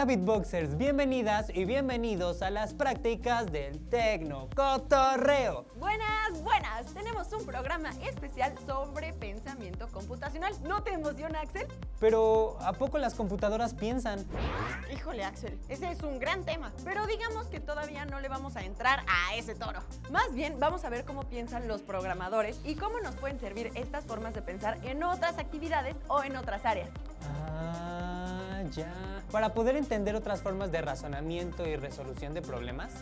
Hola Beatboxers, bienvenidas y bienvenidos a las prácticas del Tecno Cotorreo. Buenas, tenemos un programa especial sobre pensamiento computacional. ¿No te emociona, Axel? Pero, ¿a poco las computadoras piensan? Híjole, Axel, ese es un gran tema, pero digamos que todavía no le vamos a entrar a ese toro. Más bien, vamos a ver cómo piensan los programadores y cómo nos pueden servir estas formas de pensar en otras actividades o en otras áreas. Ya. Para poder entender otras formas de razonamiento y resolución de problemas.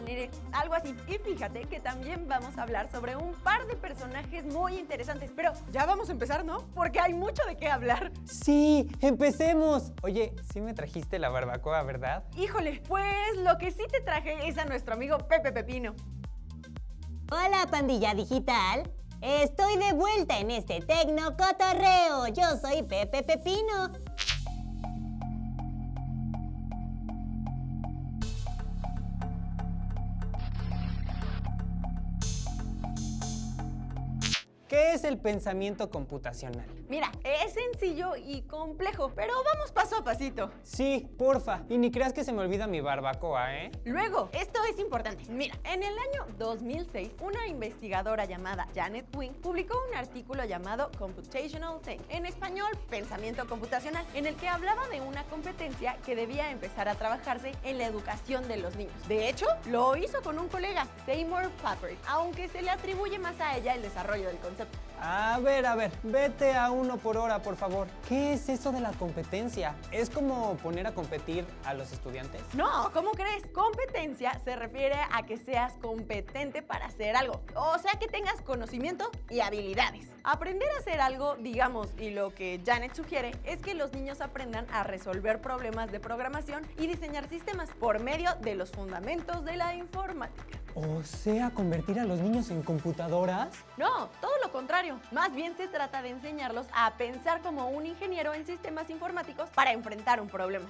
Nere, algo así. Y fíjate que también vamos a hablar sobre un par de personajes muy interesantes. Pero ya vamos a empezar, ¿no? Porque hay mucho de qué hablar. ¡Sí! ¡Empecemos! Oye, sí me trajiste la barbacoa, ¿verdad? Híjole, pues lo que sí te traje es a nuestro amigo Pepe Pepino. Hola, pandilla digital. Estoy de vuelta en este Tecno Cotorreo. Yo soy Pepe Pepino. ¿Qué es el pensamiento computacional? Mira, es sencillo y complejo, pero vamos paso a pasito. Sí, porfa. Y ni creas que se me olvida mi barbacoa, ¿eh? Luego, esto es importante. Mira, en el año 2006, una investigadora llamada Janet Wing publicó un artículo llamado Computational Thinking, en español, pensamiento computacional, en el que hablaba de una competencia que debía empezar a trabajarse en la educación de los niños. De hecho, lo hizo con un colega, Seymour Papert, aunque se le atribuye más a ella el desarrollo del concepto. A ver, vete a 1 por hora, por favor. ¿Qué es eso de la competencia? ¿Es como poner a competir a los estudiantes? No, ¿cómo crees? Competencia se refiere a que seas competente para hacer algo, o sea que tengas conocimiento y habilidades. Aprender a hacer algo, digamos, y lo que Janet sugiere es que los niños aprendan a resolver problemas de programación y diseñar sistemas por medio de los fundamentos de la informática. O sea, ¿convertir a los niños en computadoras? No, todo lo contrario. Más bien se trata de enseñarlos a pensar como un ingeniero en sistemas informáticos para enfrentar un problema.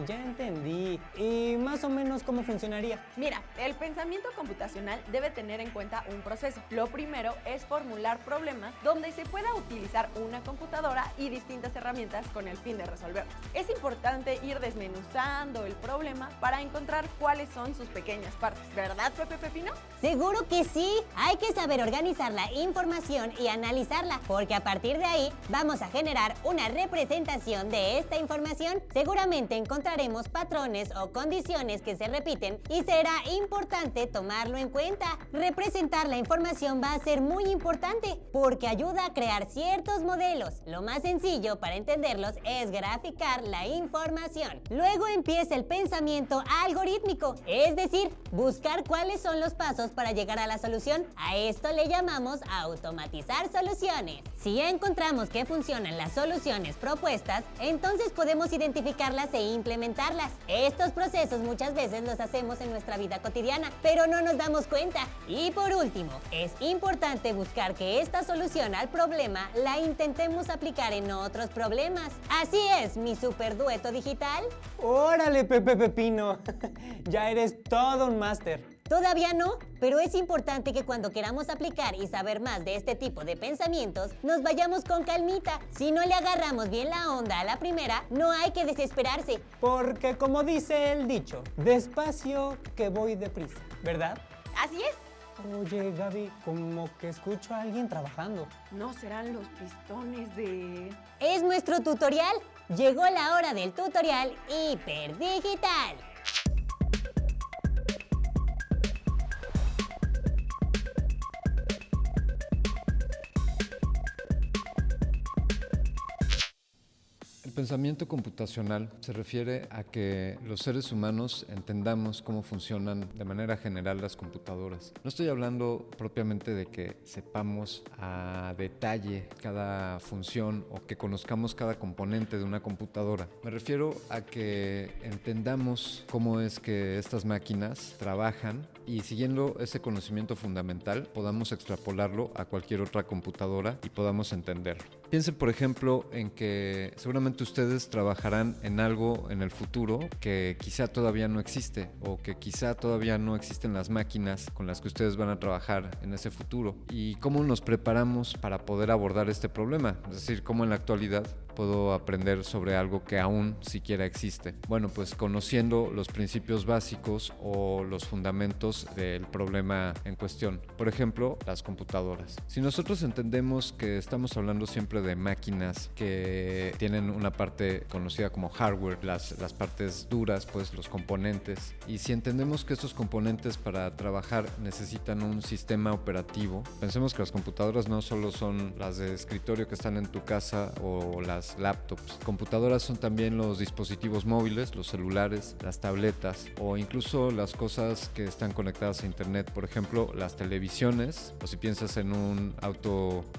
Ya entendí. ¿Y más o menos cómo funcionaría? Mira, el pensamiento computacional debe tener en cuenta un proceso. Lo primero es formular problemas donde se pueda utilizar una computadora y distintas herramientas con el fin de resolverlos. Es importante ir desmenuzando el problema para encontrar cuáles son sus pequeñas partes, ¿verdad, Pepe Pepino? Seguro que sí. Hay que saber organizar la información y analizarla, porque a partir de ahí vamos a generar una representación de esta información. Seguramente encontraremos patrones o condiciones que se repiten y será importante tomarlo en cuenta. Representar la información va a ser muy importante porque ayuda a crear ciertos modelos. Lo más sencillo para entenderlos es graficar la información. Luego empieza el pensamiento algorítmico, es decir, buscar cuáles son los pasos para llegar a la solución. A esto le llamamos automatizar soluciones. Si ya encontramos que funcionan las soluciones propuestas, entonces podemos identificarlas e implementarlas. Estos procesos muchas veces los hacemos en nuestra vida cotidiana, pero no nos damos cuenta. Y por último, es importante buscar que esta solución al problema la intentemos aplicar en otros problemas. Así es, mi super dueto digital. ¡Órale, Pepe Pepino! Ya eres todo un máster. Todavía no, pero es importante que cuando queramos aplicar y saber más de este tipo de pensamientos, nos vayamos con calmita. Si no le agarramos bien la onda a la primera, no hay que desesperarse. Porque como dice el dicho, despacio que voy deprisa, ¿verdad? Así es. Oye, Gaby, como que escucho a alguien trabajando. ¿No serán los pistones de...? Es nuestro tutorial. Llegó la hora del tutorial hiperdigital. El pensamiento computacional se refiere a que los seres humanos entendamos cómo funcionan de manera general las computadoras. No estoy hablando propiamente de que sepamos a detalle cada función o que conozcamos cada componente de una computadora. Me refiero a que entendamos cómo es que estas máquinas trabajan y siguiendo ese conocimiento fundamental podamos extrapolarlo a cualquier otra computadora y podamos entenderlo. Piensen, por ejemplo, en que seguramente ustedes trabajarán en algo en el futuro que quizá todavía no existe o que quizá todavía no existen las máquinas con las que ustedes van a trabajar en ese futuro. ¿Y cómo nos preparamos para poder abordar este problema? Es decir, cómo en la actualidad puedo aprender sobre algo que aún siquiera existe? Bueno, pues conociendo los principios básicos o los fundamentos del problema en cuestión. Por ejemplo, las computadoras. Si nosotros entendemos que estamos hablando siempre de máquinas que tienen una parte conocida como hardware, las partes duras, pues los componentes, y si entendemos que estos componentes para trabajar necesitan un sistema operativo, pensemos que las computadoras no solo son las de escritorio que están en tu casa o las laptops. Computadoras son también los dispositivos móviles, los celulares, las tabletas o incluso las cosas que están conectadas a internet, por ejemplo las televisiones, o si piensas en un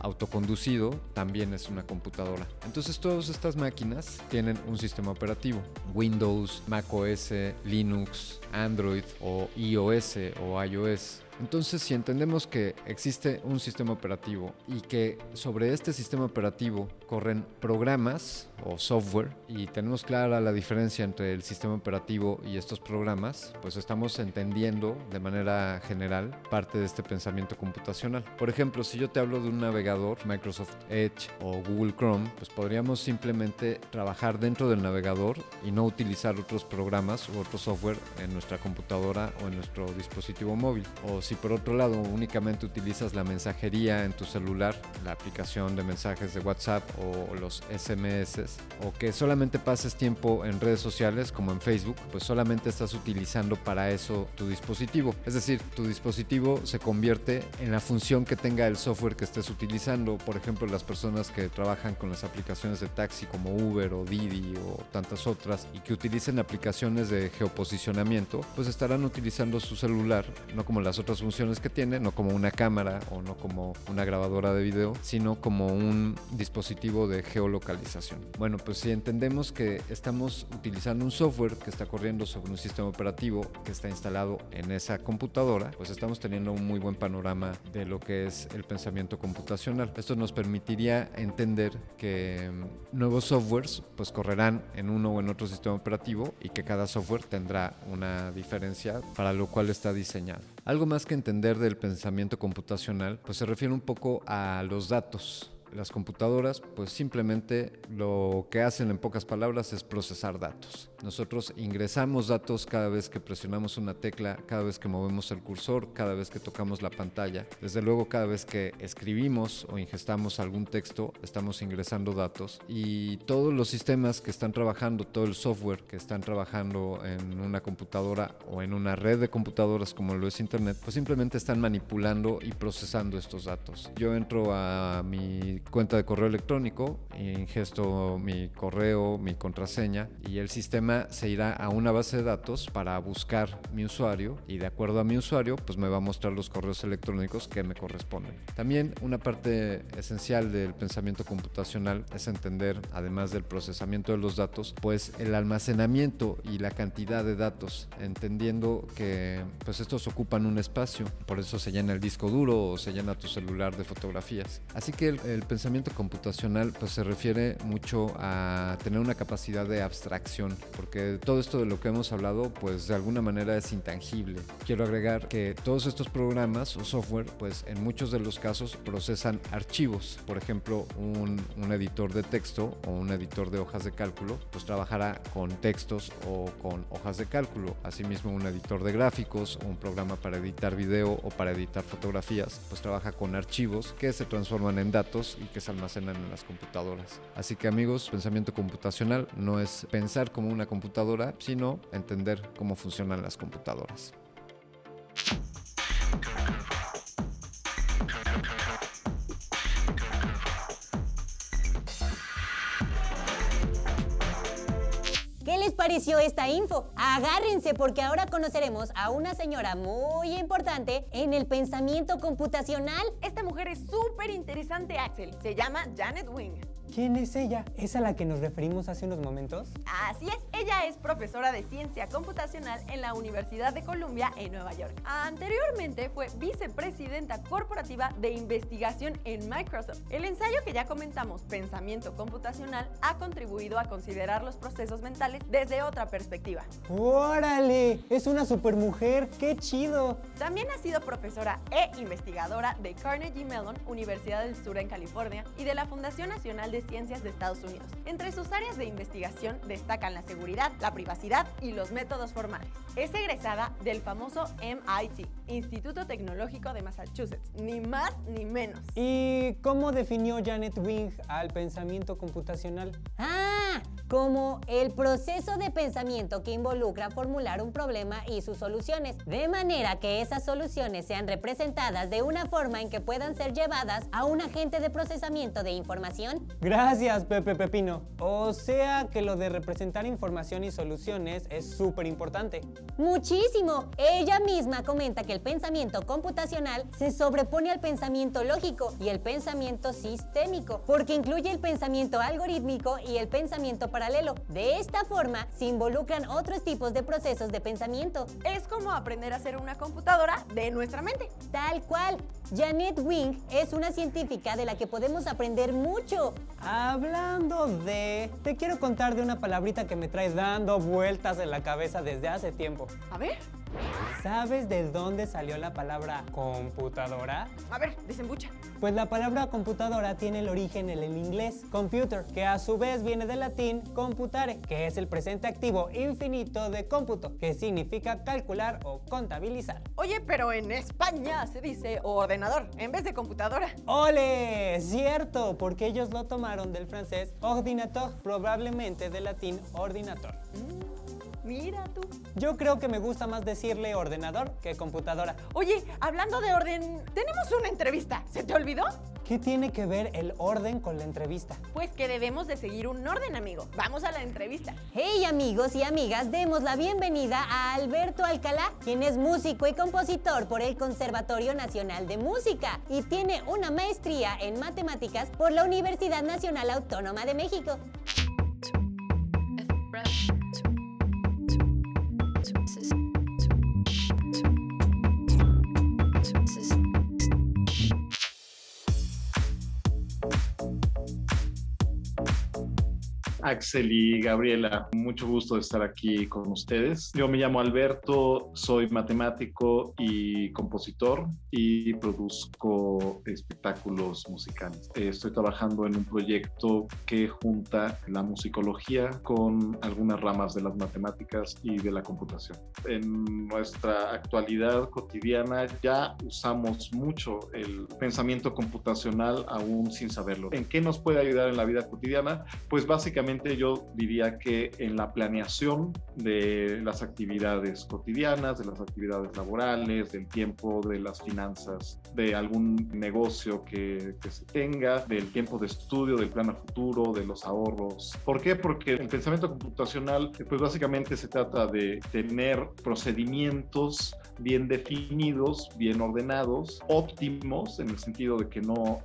autoconducido, también es una computadora. Entonces todas estas máquinas tienen un sistema operativo: Windows, macOS, Linux, Android o iOS o iOS. Entonces, si entendemos que existe un sistema operativo y que sobre este sistema operativo corren programas o software, y tenemos clara la diferencia entre el sistema operativo y estos programas, pues estamos entendiendo de manera general parte de este pensamiento computacional. Por ejemplo, si yo te hablo de un navegador, Microsoft Edge o Google Chrome, pues podríamos simplemente trabajar dentro del navegador y no utilizar otros programas u otro software en nuestra computadora o en nuestro dispositivo móvil. O si por otro lado únicamente utilizas la mensajería en tu celular, la aplicación de mensajes de WhatsApp o los SMS, o que solamente pases tiempo en redes sociales como en Facebook, pues solamente estás utilizando para eso tu dispositivo. Es decir, tu dispositivo se convierte en la función que tenga el software que estés utilizando. Por ejemplo, las personas que trabajan con las aplicaciones de taxi como Uber o Didi o tantas otras y que utilicen aplicaciones de geoposicionamiento, pues estarán utilizando su celular, no como las otras funciones que tiene, no como una cámara o no como una grabadora de video, sino como un dispositivo de geolocalización. Bueno, pues si entendemos que estamos utilizando un software que está corriendo sobre un sistema operativo que está instalado en esa computadora, pues estamos teniendo un muy buen panorama de lo que es el pensamiento computacional. Esto nos permitiría entender que nuevos softwares pues correrán en uno o en otro sistema operativo y que cada software tendrá una diferencia para lo cual está diseñado. Algo más que entender del pensamiento computacional pues se refiere un poco a los datos. Las computadoras pues simplemente lo que hacen en pocas palabras es procesar datos. Nosotros ingresamos datos cada vez que presionamos una tecla, cada vez que movemos el cursor, cada vez que tocamos la pantalla. Desde luego cada vez que escribimos o ingestamos algún texto estamos ingresando datos, y todos los sistemas que están trabajando, todo el software que están trabajando en una computadora o en una red de computadoras como lo es internet, pues simplemente están manipulando y procesando estos datos. Yo entro a mi cuenta de correo electrónico, ingesto mi correo, mi contraseña, y el sistema se irá a una base de datos para buscar mi usuario, y de acuerdo a mi usuario pues me va a mostrar los correos electrónicos que me corresponden. También una parte esencial del pensamiento computacional es entender, además del procesamiento de los datos, pues el almacenamiento y la cantidad de datos, entendiendo que pues estos ocupan un espacio, por eso se llena el disco duro o se llena tu celular de fotografías. Así que el pensamiento computacional pues se refiere mucho a tener una capacidad de abstracción, porque todo esto de lo que hemos hablado pues de alguna manera es intangible. Quiero agregar que todos estos programas o software pues en muchos de los casos procesan archivos. Por ejemplo, un editor de texto o un editor de hojas de cálculo pues trabajará con textos o con hojas de cálculo. Asimismo, un editor de gráficos, un programa para editar video o para editar fotografías pues trabaja con archivos que se transforman en datos y que se almacenan en las computadoras. Así que amigos, pensamiento computacional no es pensar como una computadora, sino entender cómo funcionan las computadoras. ¿Qué les pareció esta info? Agárrense porque ahora conoceremos a una señora muy importante en el pensamiento computacional. Esta mujer es súper interesante, Axel. Se llama Janet Wing. ¿Quién es ella? ¿Es a la que nos referimos hace unos momentos? Así es, ella es profesora de ciencia computacional en la Universidad de Columbia en Nueva York. Anteriormente fue vicepresidenta corporativa de investigación en Microsoft. El ensayo que ya comentamos, Pensamiento computacional, ha contribuido a considerar los procesos mentales desde otra perspectiva. ¡Órale! ¡Es una supermujer! ¡Qué chido! También ha sido profesora e investigadora de Carnegie Mellon, Universidad del Sur en California, y de la Fundación Nacional de de Ciencias de Estados Unidos. Entre sus áreas de investigación destacan la seguridad, la privacidad y los métodos formales. Es egresada del famoso MIT, Instituto Tecnológico de Massachusetts, ni más ni menos. ¿Y cómo definió Janet Wing al pensamiento computacional? Como el proceso de pensamiento que involucra formular un problema y sus soluciones, de manera que esas soluciones sean representadas de una forma en que puedan ser llevadas a un agente de procesamiento de información. Gracias, Pepe Pepino. O sea que lo de representar información y soluciones es súper importante. Muchísimo. Ella misma comenta que el pensamiento computacional se sobrepone al pensamiento lógico y el pensamiento sistémico, porque incluye el pensamiento algorítmico y el pensamiento paralelo. De esta forma, se involucran otros tipos de procesos de pensamiento. Es como aprender a hacer una computadora de nuestra mente. Tal cual. Janet Wing es una científica de la que podemos aprender mucho. Hablando de... Te quiero contar de una palabrita que me trae dando vueltas en la cabeza desde hace tiempo. A ver, ¿Sabes de dónde salió la palabra computadora? desembucha. Pues la palabra computadora tiene el origen en el inglés computer, que a su vez viene del latín computare, que es el presente activo infinito de cómputo, que significa calcular o contabilizar. Oye, pero en España se dice ordenador en vez de computadora. ¡Ole! Cierto, porque ellos lo tomaron del francés ordinateur, probablemente del latín ordinator. Mira tú. Yo creo que me gusta más decirle ordenador que computadora. Oye, hablando de orden, tenemos una entrevista. ¿Se te olvidó? ¿Qué tiene que ver el orden con la entrevista? Pues que debemos de seguir un orden, amigo. Vamos a la entrevista. Hey amigos y amigas, demos la bienvenida a Alberto Alcalá, quien es músico y compositor por el Conservatorio Nacional de Música y tiene una maestría en matemáticas por la Universidad Nacional Autónoma de México. Axel y Gabriela, mucho gusto de estar aquí con ustedes. Yo me llamo Alberto, soy matemático y compositor y produzco espectáculos musicales. Estoy trabajando en un proyecto que junta la musicología con algunas ramas de las matemáticas y de la computación. En nuestra actualidad cotidiana ya usamos mucho el pensamiento computacional aún sin saberlo. ¿En qué nos puede ayudar en la vida cotidiana? Pues básicamente yo diría que en la planeación de las actividades cotidianas, de las actividades laborales, del tiempo, de las finanzas, de algún negocio que se tenga, del tiempo de estudio, del plan a futuro, de los ahorros. ¿Por qué? Porque el pensamiento computacional, pues básicamente se trata de tener procedimientos bien definidos, bien ordenados, óptimos, en el sentido de que no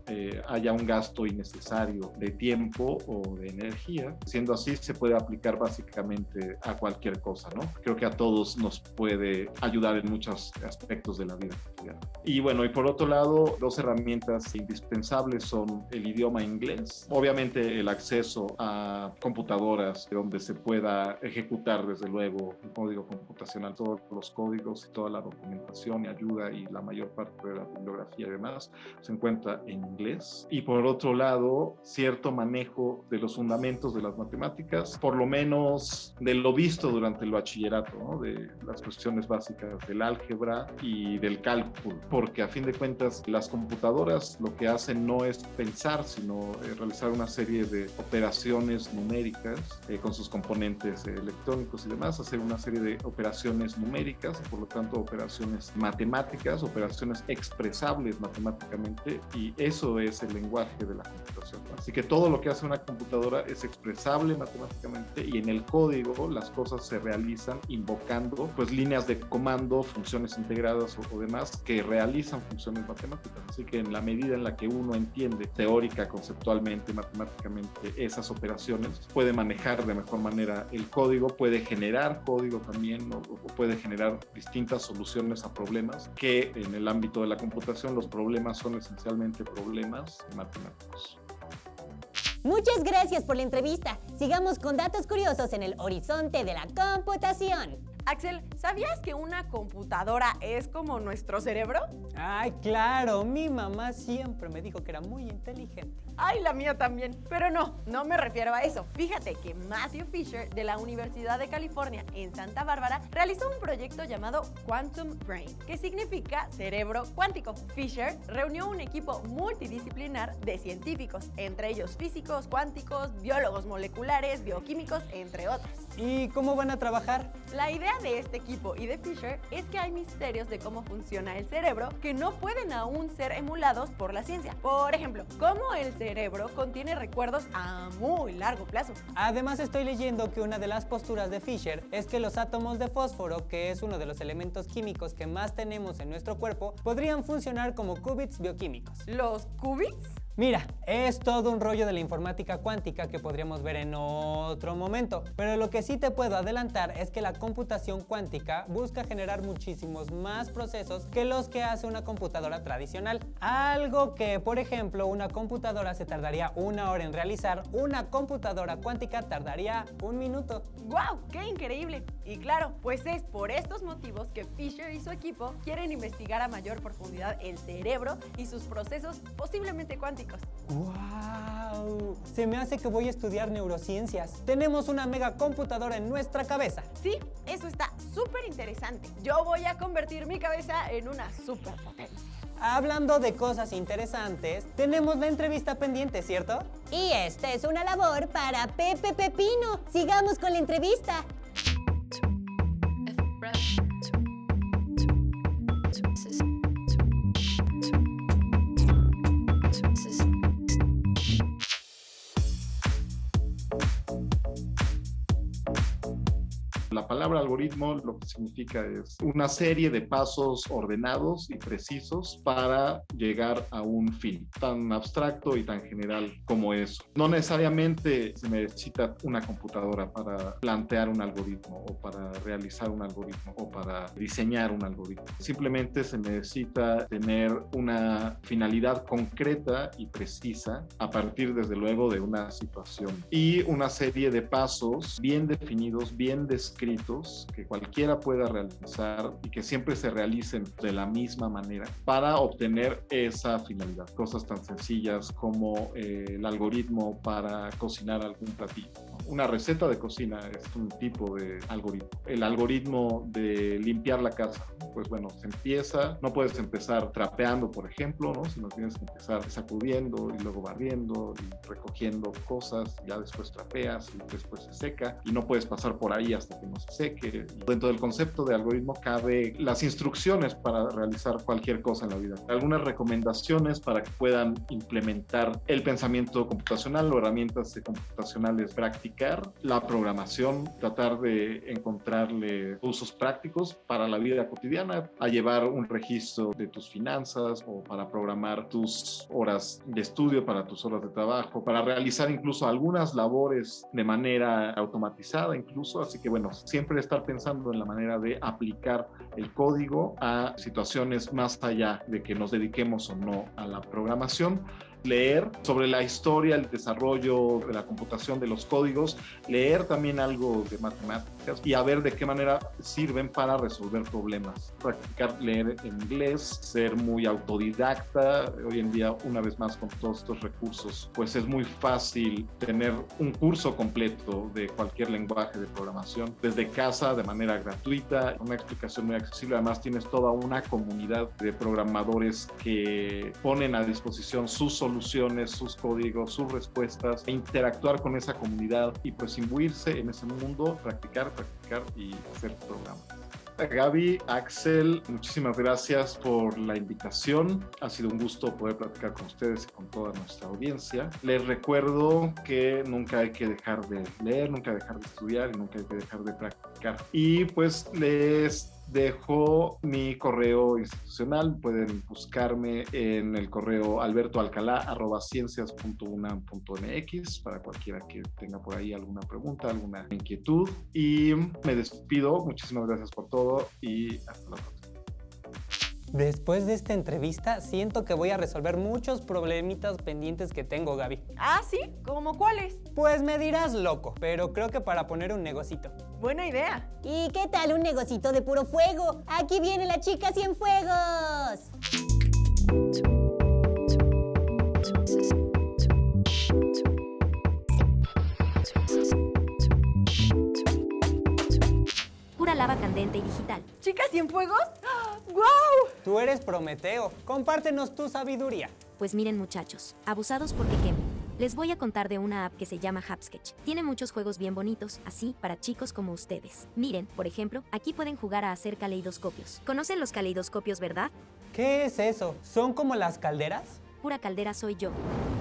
haya un gasto innecesario de tiempo o de energía. Siendo así, se puede aplicar básicamente a cualquier cosa, ¿no? Creo que a todos nos puede ayudar en muchos aspectos de la vida cotidiana. Y bueno, y por otro lado, dos herramientas indispensables son el idioma inglés, obviamente el acceso a computadoras donde se pueda ejecutar desde luego el código computacional, todos los códigos y toda la documentación y ayuda y la mayor parte de la bibliografía y demás se encuentra en inglés. Y por otro lado, cierto manejo de los fundamentos de las matemáticas, por lo menos de lo visto durante el bachillerato, ¿no? De las cuestiones básicas del álgebra y del cálculo, porque a fin de cuentas las computadoras lo que hacen no es pensar, sino realizar una serie de operaciones numéricas con sus componentes electrónicos y demás, hacer una serie de operaciones numéricas, por lo tanto operaciones matemáticas, operaciones expresables matemáticamente, y eso es el lenguaje de la computación. Así que todo lo que hace una computadora es expresable matemáticamente y en el código las cosas se realizan invocando pues líneas de comando, funciones integradas o demás que realizan funciones matemáticas. Así que en la medida en la que uno entiende teórica, conceptualmente, matemáticamente esas operaciones, puede manejar de mejor manera el código, puede generar código también o puede generar distintas soluciones a problemas que en el ámbito de la computación los problemas son esencialmente problemas matemáticos. Muchas gracias por la entrevista. Sigamos con datos curiosos en el horizonte de la computación. Axel, ¿sabías que una computadora es como nuestro cerebro? Ay, claro, mi mamá siempre me dijo que era muy inteligente. Ay, la mía también. Pero no me refiero a eso. Fíjate que Matthew Fisher de la Universidad de California en Santa Bárbara realizó un proyecto llamado Quantum Brain, que significa cerebro cuántico. Fisher reunió un equipo multidisciplinar de científicos, entre ellos físicos cuánticos, biólogos moleculares, bioquímicos, entre otros. ¿Y cómo van a trabajar? La idea de este equipo y de Fisher es que hay misterios de cómo funciona el cerebro que no pueden aún ser emulados por la ciencia. Por ejemplo, cómo el cerebro contiene recuerdos a muy largo plazo. Además, estoy leyendo que una de las posturas de Fisher es que los átomos de fósforo, que es uno de los elementos químicos que más tenemos en nuestro cuerpo, podrían funcionar como qubits bioquímicos. ¿Los qubits? Mira, es todo un rollo de la informática cuántica que podríamos ver en otro momento, pero lo que sí te puedo adelantar es que la computación cuántica busca generar muchísimos más procesos que los que hace una computadora tradicional. Algo que, por ejemplo, una computadora se tardaría 1 hora en realizar, una computadora cuántica tardaría 1 minuto. ¡Guau! ¡Qué increíble! Y claro, pues es por estos motivos que Fisher y su equipo quieren investigar a mayor profundidad el cerebro y sus procesos posiblemente cuánticos. ¡Wow! Se me hace que voy a estudiar neurociencias. Tenemos una mega computadora en nuestra cabeza. Sí, eso está súper interesante. Yo voy a convertir mi cabeza en una superpotencia. Hablando de cosas interesantes, tenemos la entrevista pendiente, ¿cierto? Y esta es una labor para Pepe Pepino. Sigamos con la entrevista. La palabra algoritmo lo que significa es una serie de pasos ordenados y precisos para llegar a un fin, tan abstracto y tan general como eso. No necesariamente se necesita una computadora para plantear un algoritmo o para realizar un algoritmo o para diseñar un algoritmo. Simplemente se necesita tener una finalidad concreta y precisa a partir, desde luego, de una situación y una serie de pasos bien definidos, bien descritos, que cualquiera pueda realizar y que siempre se realicen de la misma manera para obtener esa finalidad. Cosas tan sencillas como el algoritmo para cocinar algún platillo. Una receta de cocina es un tipo de algoritmo. El algoritmo de limpiar la casa, pues bueno, se empieza, no puedes empezar trapeando, por ejemplo, ¿no? Sino tienes que empezar sacudiendo y luego barriendo y recogiendo cosas, ya después trapeas y después se seca y no puedes pasar por ahí hasta que no se seque. Y dentro del concepto de algoritmo cabe las instrucciones para realizar cualquier cosa en la vida. Algunas recomendaciones para que puedan implementar el pensamiento computacional o herramientas computacionales prácticas, la programación, tratar de encontrarle usos prácticos para la vida cotidiana, a llevar un registro de tus finanzas o para programar tus horas de estudio, para tus horas de trabajo, para realizar incluso algunas labores de manera automatizada incluso. Así que bueno, siempre estar pensando en la manera de aplicar el código a situaciones más allá de que nos dediquemos o no a la programación. Leer sobre la historia, el desarrollo de la computación, de los códigos, leer también algo de matemáticas y a ver de qué manera sirven para resolver problemas. Practicar leer en inglés, ser muy autodidacta. Hoy en día, una vez más, con todos estos recursos, pues es muy fácil tener un curso completo de cualquier lenguaje de programación desde casa, de manera gratuita, una explicación muy accesible. Además, tienes toda una comunidad de programadores que ponen a disposición sus soluciones, sus códigos, sus respuestas, e interactuar con esa comunidad y pues imbuirse en ese mundo, practicar y hacer programas. Gaby, Axel, muchísimas gracias por la invitación. Ha sido un gusto poder platicar con ustedes y con toda nuestra audiencia. Les recuerdo que nunca hay que dejar de leer, nunca hay que dejar de estudiar y nunca hay que dejar de practicar. Y pues les dejo mi correo institucional. Pueden buscarme en el correo albertoalcalá@ciencias.unam.mx para cualquiera que tenga por ahí alguna pregunta, alguna inquietud. Y me despido. Muchísimas gracias por todo y hasta la próxima. Después de esta entrevista, siento que voy a resolver muchos problemitas pendientes que tengo, Gaby. ¿Ah, sí? ¿Cómo cuáles? Pues me dirás loco, pero creo que para poner un negocito. Buena idea. ¿Y qué tal un negocito de puro fuego? Aquí viene la chica Cienfuegos. Pura lava candente y digital. ¿Chicas Cienfuegos? ¡Guau! Tú eres Prometeo, compártenos tu sabiduría. Pues miren muchachos, abusados porque quemen. Les voy a contar de una app que se llama Hapsketch. Tiene muchos juegos bien bonitos, así para chicos como ustedes. Miren, por ejemplo, aquí pueden jugar a hacer caleidoscopios. ¿Conocen los caleidoscopios, verdad? ¿Qué es eso? ¿Son como las calderas? Pura caldera soy yo.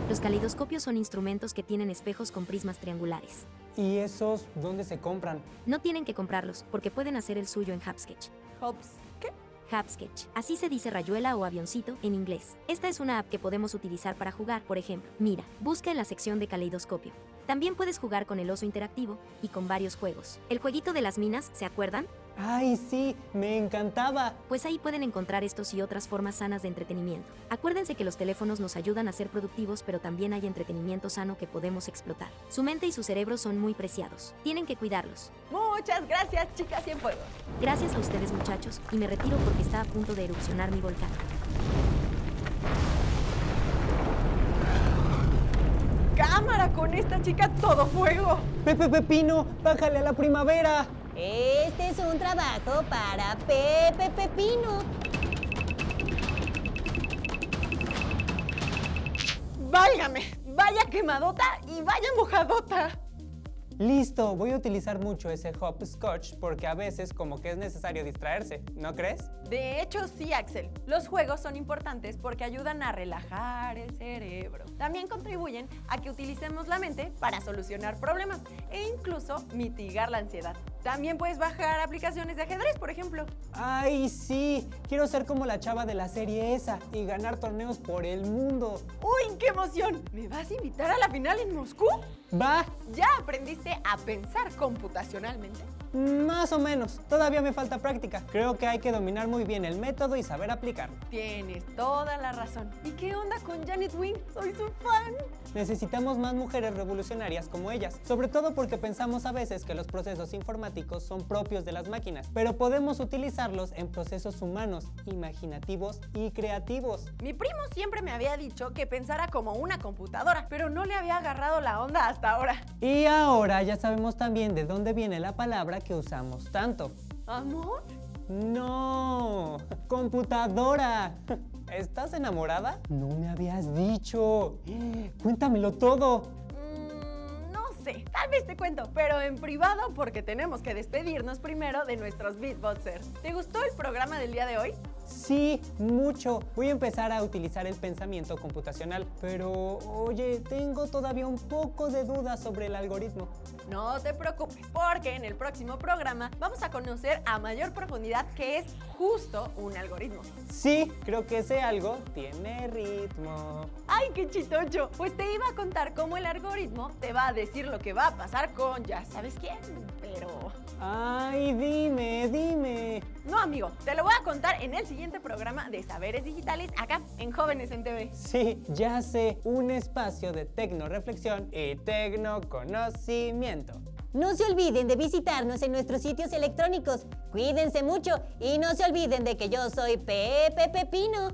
Los caleidoscopios son instrumentos que tienen espejos con prismas triangulares. ¿Y esos dónde se compran? No tienen que comprarlos, porque pueden hacer el suyo en Hapsketch. Hops, ¿qué? Hapsketch. Así se dice rayuela o avioncito en inglés. Esta es una app que podemos utilizar para jugar, por ejemplo. Mira, busca en la sección de caleidoscopio. También puedes jugar con el oso interactivo y con varios juegos. El jueguito de las minas, ¿se acuerdan? ¡Ay, sí! ¡Me encantaba! Pues ahí pueden encontrar estos y otras formas sanas de entretenimiento. Acuérdense que los teléfonos nos ayudan a ser productivos, pero también hay entretenimiento sano que podemos explotar. Su mente y su cerebro son muy preciados. Tienen que cuidarlos. Muchas gracias, chicas Cienfuegos. Gracias a ustedes muchachos, y me retiro porque está a punto de erupcionar mi volcán. ¡Cámara con esta chica todo fuego! ¡Pepe Pepino! ¡Bájale a la primavera! Este es un trabajo para Pepe Pepino. ¡Válgame! ¡Vaya quemadota y vaya mojadota! Listo, voy a utilizar mucho ese hopscotch porque a veces como que es necesario distraerse, ¿no crees? De hecho, sí, Axel. Los juegos son importantes porque ayudan a relajar el cerebro. También contribuyen a que utilicemos la mente para solucionar problemas e incluso mitigar la ansiedad. También puedes bajar aplicaciones de ajedrez, por ejemplo. ¡Ay, sí! Quiero ser como la chava de la serie esa y ganar torneos por el mundo. ¡Uy, qué emoción! ¿Me vas a invitar a la final en Moscú? ¡Va! ¿Ya aprendiste a pensar computacionalmente? Más o menos. Todavía me falta práctica. Creo que hay que dominar muy bien el método y saber aplicarlo. Tienes toda la razón. ¿Y qué onda con Janet Wing? Soy su fan. Necesitamos más mujeres revolucionarias como ellas, sobre todo porque pensamos a veces que los procesos informáticos son propios de las máquinas, pero podemos utilizarlos en procesos humanos, imaginativos y creativos. Mi primo siempre me había dicho que pensara como una computadora, pero no le había agarrado la onda hasta ahora. Y ahora ya sabemos también de dónde viene la palabra que usamos tanto. ¿Amor? ¡No! ¡Computadora! ¿Estás enamorada? No me habías dicho. Cuéntamelo todo. No sé, tal vez te cuento, pero en privado porque tenemos que despedirnos primero de nuestros beatboxers. ¿Te gustó el programa del día de hoy? Sí, mucho. Voy a empezar a utilizar el pensamiento computacional, pero oye, tengo todavía un poco de dudas sobre el algoritmo. No te preocupes, porque en el próximo programa vamos a conocer a mayor profundidad qué es justo un algoritmo. Sí, creo que ese algo tiene ritmo. ¡Ay, qué chitocho! Pues te iba a contar cómo el algoritmo te va a decir lo que va a pasar con ya sabes quién, pero... Ay, dime. No, amigo, te lo voy a contar en el siguiente programa de Saberes Digitales acá en Jóvenes en TV. Sí, ya sé, un espacio de tecnoreflexión y tecnoconocimiento. No se olviden de visitarnos en nuestros sitios electrónicos. Cuídense mucho y no se olviden de que yo soy Pepe Pepino.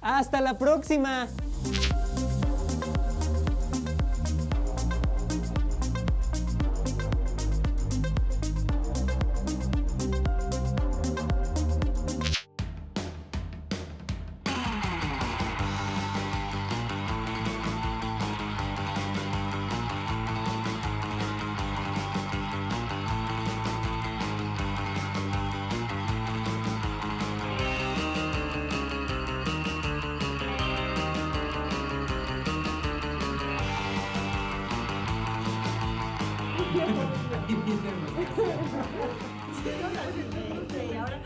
¡Hasta la próxima! Y ahora